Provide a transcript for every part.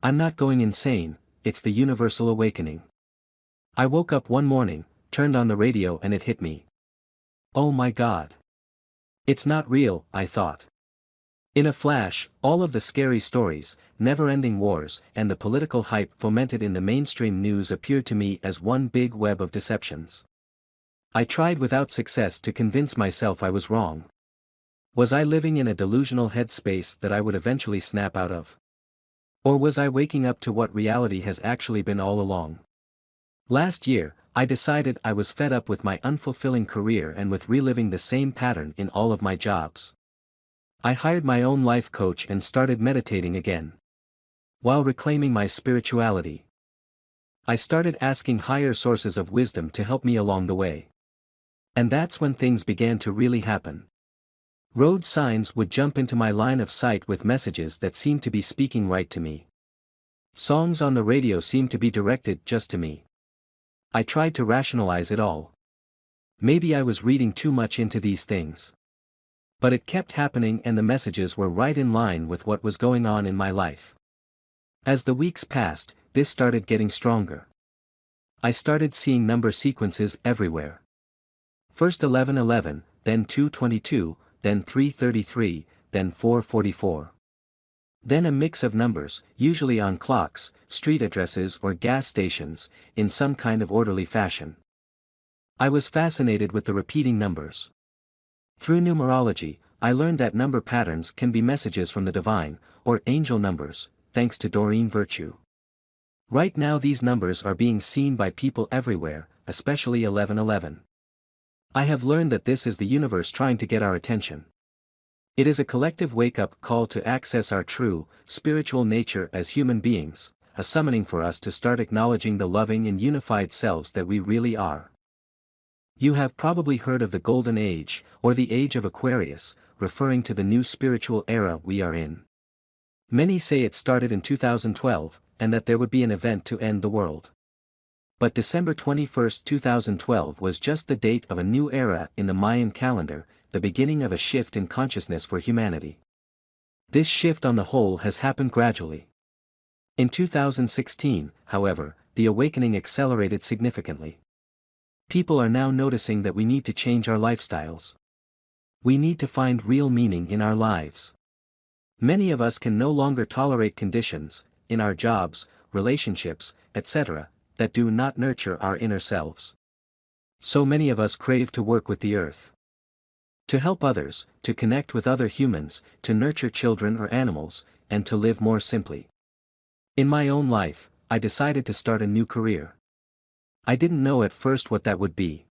I'm not going insane, it's the universal awakening. I woke up one morning, turned on the radio and it hit me. Oh my God. It's not real, I thought. In a flash, all of the scary stories, never-ending wars, and the political hype fomented in the mainstream news appeared to me as one big web of deceptions. I tried without success to convince myself I was wrong. Was I living in a delusional headspace that I would eventually snap out of? Or was I waking up to what reality has actually been all along? Last year, I decided I was fed up with my unfulfilling career and with reliving the same pattern in all of my jobs. I hired my own life coach and started meditating again. While reclaiming my spirituality, I started asking higher sources of wisdom to help me along the way. And that's when things began to really happen. Road signs would jump into my line of sight with messages that seemed to be speaking right to me. Songs on the radio seemed to be directed just to me. I tried to rationalize it all. Maybe I was reading too much into these things. But it kept happening and the messages were right in line with what was going on in my life. As the weeks passed, this started getting stronger. I started seeing number sequences everywhere. First 1111, then 222, then 333, then 444. Then a mix of numbers, usually on clocks, street addresses or gas stations, in some kind of orderly fashion. I was fascinated with the repeating numbers. Through numerology, I learned that number patterns can be messages from the divine, or angel numbers, thanks to Doreen Virtue. Right now these numbers are being seen by people everywhere, especially 1111. I have learned that this is the universe trying to get our attention. It is a collective wake-up call to access our true, spiritual nature as human beings, a summoning for us to start acknowledging the loving and unified selves that we really are. You have probably heard of the Golden Age, or the Age of Aquarius, referring to the new spiritual era we are in. Many say it started in 2012, and that there would be an event to end the world. But December 21, 2012 was just the date of a new era in the Mayan calendar, the beginning of a shift in consciousness for humanity. This shift on the whole has happened gradually. In 2016, however, the awakening accelerated significantly. People are now noticing that we need to change our lifestyles. We need to find real meaning in our lives. Many of us can no longer tolerate conditions, in our jobs, relationships, etc., that do not nurture our inner selves. So many of us crave to work with the earth. To help others, to connect with other humans, to nurture children or animals, and to live more simply. In my own life, I decided to start a new career. I didn't know at first what that would be.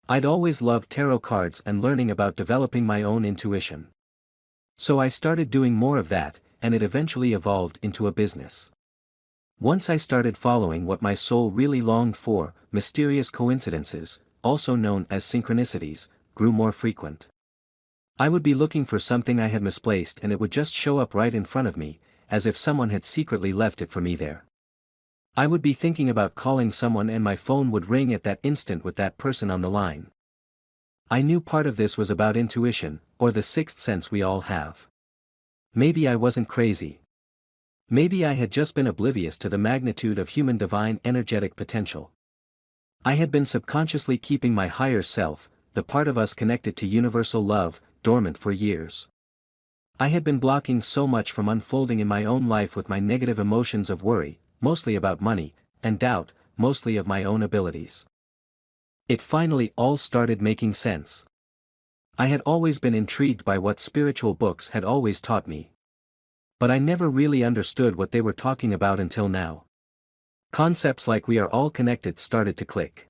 I'd always loved tarot cards and learning about developing my own intuition. So I started doing more of that, and it eventually evolved into a business. Once I started following what my soul really longed for, mysterious coincidences, also known as synchronicities, grew more frequent. I would be looking for something I had misplaced and it would just show up right in front of me, as if someone had secretly left it for me there. I would be thinking about calling someone and my phone would ring at that instant with that person on the line. I knew part of this was about intuition, or the sixth sense we all have. Maybe I wasn't crazy. Maybe I had just been oblivious to the magnitude of human divine energetic potential. I had been subconsciously keeping my higher self, the part of us connected to universal love, dormant for years. I had been blocking so much from unfolding in my own life with my negative emotions of worry, mostly about money, and doubt, mostly of my own abilities. It finally all started making sense. I had always been intrigued by what spiritual books had always taught me. But I never really understood what they were talking about until now. Concepts like we are all connected started to click.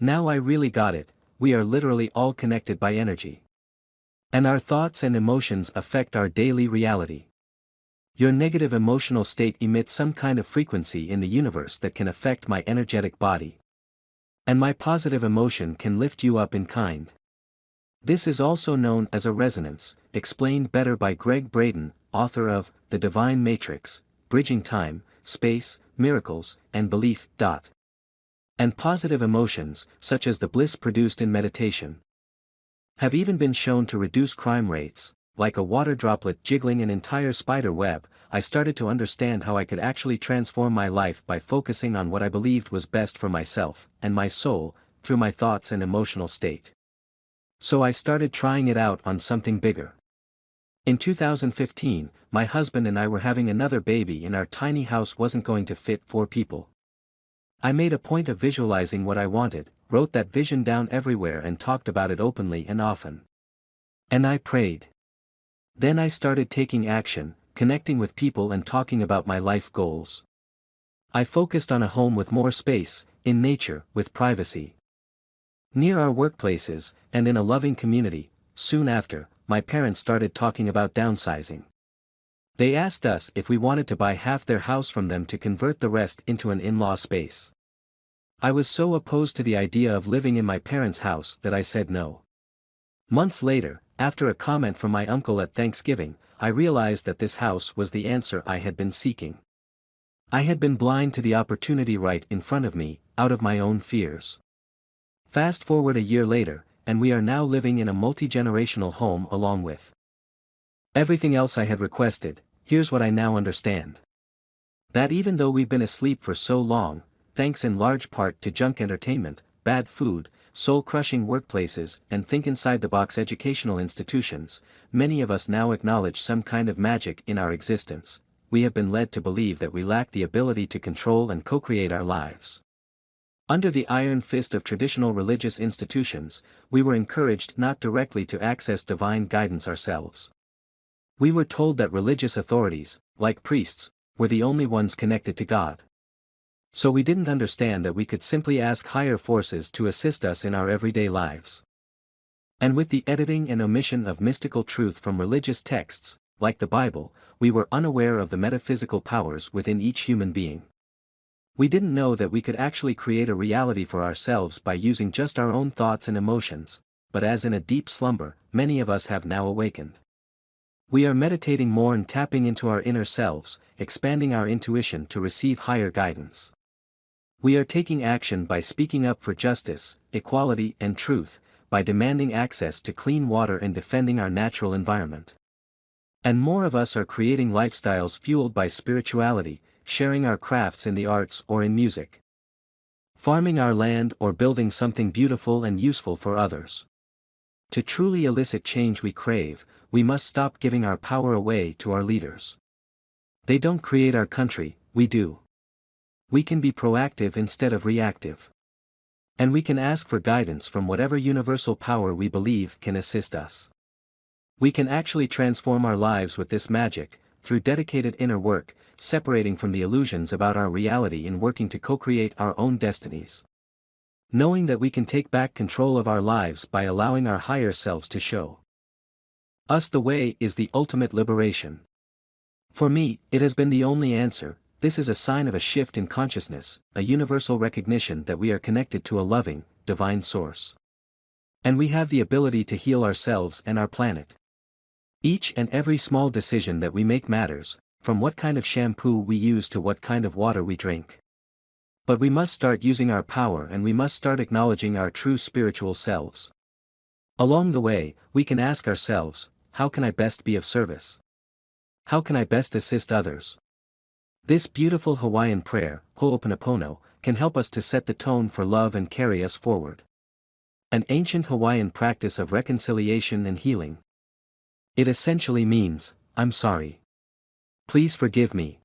Now I really got it, we are literally all connected by energy. And our thoughts and emotions affect our daily reality. Your negative emotional state emits some kind of frequency in the universe that can affect my energetic body. And my positive emotion can lift you up in kind. This is also known as a resonance, explained better by Greg Braden, author of The Divine Matrix, Bridging Time, Space, Miracles, and Belief. And positive emotions, such as the bliss produced in meditation, have even been shown to reduce crime rates, like a water droplet jiggling an entire spider web, I started to understand how I could actually transform my life by focusing on what I believed was best for myself and my soul, through my thoughts and emotional state. So I started trying it out on something bigger. In 2015, my husband and I were having another baby and our tiny house wasn't going to fit 4 people. I made a point of visualizing what I wanted, wrote that vision down everywhere and talked about it openly and often. And I prayed. Then I started taking action, connecting with people and talking about my life goals. I focused on a home with more space, in nature, with privacy, near our workplaces, and in a loving community. Soon after, my parents started talking about downsizing. They asked us if we wanted to buy half their house from them to convert the rest into an in-law space. I was so opposed to the idea of living in my parents' house that I said no. Months later, after a comment from my uncle at Thanksgiving, I realized that this house was the answer I had been seeking. I had been blind to the opportunity right in front of me, out of my own fears. Fast forward a year later, and we are now living in a multi-generational home along with everything else I had requested. Here's what I now understand. That even though we've been asleep for so long, thanks in large part to junk entertainment, bad food, soul-crushing workplaces, and think-inside-the-box educational institutions, many of us now acknowledge some kind of magic in our existence. We have been led to believe that we lack the ability to control and co-create our lives. Under the iron fist of traditional religious institutions, we were encouraged not directly to access divine guidance ourselves. We were told that religious authorities, like priests, were the only ones connected to God. So we didn't understand that we could simply ask higher forces to assist us in our everyday lives. And with the editing and omission of mystical truth from religious texts, like the Bible, we were unaware of the metaphysical powers within each human being. We didn't know that we could actually create a reality for ourselves by using just our own thoughts and emotions, but as in a deep slumber, many of us have now awakened. We are meditating more and tapping into our inner selves, expanding our intuition to receive higher guidance. We are taking action by speaking up for justice, equality, and truth, by demanding access to clean water and defending our natural environment. And more of us are creating lifestyles fueled by spirituality, sharing our crafts in the arts or in music, farming our land or building something beautiful and useful for others. To truly elicit change we crave, we must stop giving our power away to our leaders. They don't create our country, we do. We can be proactive instead of reactive. And we can ask for guidance from whatever universal power we believe can assist us. We can actually transform our lives with this magic, through dedicated inner work, separating from the illusions about our reality and working to co-create our own destinies. Knowing that we can take back control of our lives by allowing our higher selves to show us the way is the ultimate liberation. For me, it has been the only answer. This is a sign of a shift in consciousness, a universal recognition that we are connected to a loving, divine source. And we have the ability to heal ourselves and our planet. Each and every small decision that we make matters, from what kind of shampoo we use to what kind of water we drink. But we must start using our power and we must start acknowledging our true spiritual selves. Along the way, we can ask ourselves, how can I best be of service? How can I best assist others? This beautiful Hawaiian prayer, Ho'oponopono, can help us to set the tone for love and carry us forward. An ancient Hawaiian practice of reconciliation and healing. It essentially means, I'm sorry. Please forgive me.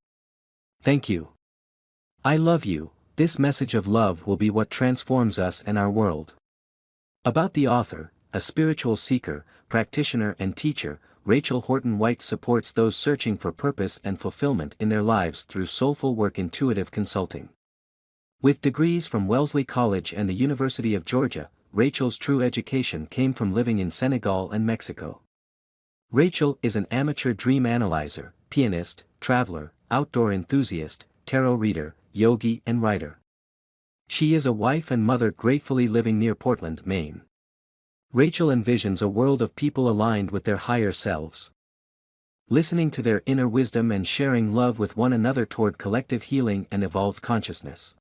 Thank you. I love you. This message of love will be what transforms us and our world. About the author, a spiritual seeker, practitioner and teacher, Rachel Horton White supports those searching for purpose and fulfillment in their lives through Soulful Work Intuitive Consulting. With degrees from Wellesley College and the University of Georgia, Rachel's true education came from living in Senegal and Mexico. Rachel is an amateur dream analyzer, pianist, traveler, outdoor enthusiast, tarot reader, yogi and writer. She is a wife and mother gratefully living near Portland, Maine. Rachel envisions a world of people aligned with their higher selves, listening to their inner wisdom and sharing love with one another toward collective healing and evolved consciousness.